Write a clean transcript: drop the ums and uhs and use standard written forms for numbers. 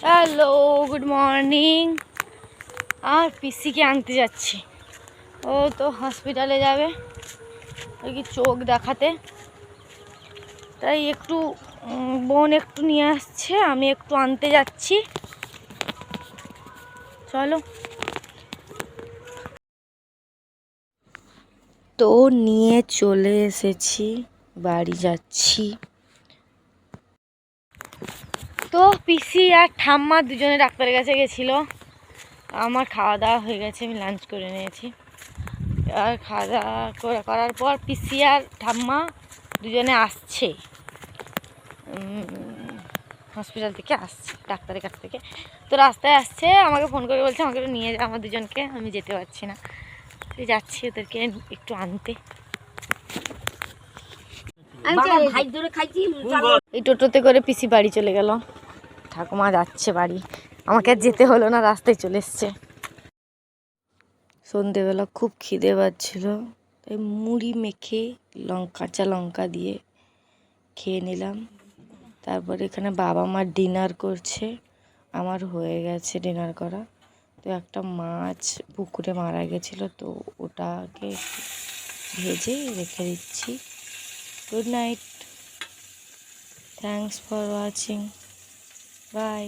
Hello, good morning. আর পিসিকে আনতে যাচ্ছি। ও তো হসপিটালে যাবে ওই কি চোখ দেখাতে, তাই একটু বোন একটু নিয়ে আসছে, আমি একটু আনতে যাচ্ছি। চলো। তো নিয়ে চলে এসেছি, বাড়ি যাচ্ছি। তো পিসি আর ঠাম্মা দুজনে ডাক্তারের কাছে গেছিলো। আমার খাওয়া দাওয়া হয়ে গেছে, আমি লাঞ্চ করে নিয়েছি। আর খাওয়া দাওয়া করার পর পিসি আর ঠাম্মা দুজনে আসছে, হসপিটাল থেকে আসছে, ডাক্তারের কাছ থেকে। তো রাস্তায় আসছে, আমাকে ফোন করে বলছে আমাকে একটু নিয়ে যা আমার দুজনকে, আমি যেতে পারছি না, তুই যাচ্ছি ওদেরকে একটু আনতে। এই টোটোতে করে পিসি বাড়ি চলে গেল, ঠাকুমা যাচ্ছে বাড়ি, আমাকে আর যেতে হলো না, রাস্তায় চলে এসছে। সন্ধেবেলা খুব খিদে পাচ্ছিল, তাই মুড়ি মেখে কাঁচা লঙ্কা দিয়ে খেয়ে নিলাম। তারপরে এখানে বাবা মা ডিনার করছে, আমার হয়ে গেছে ডিনার করা। তো একটা মাছ পুকুরে মারা গেছিলো, তো ওটাকে ভেজে রেখে দিচ্ছি। Good night, thanks for watching, by.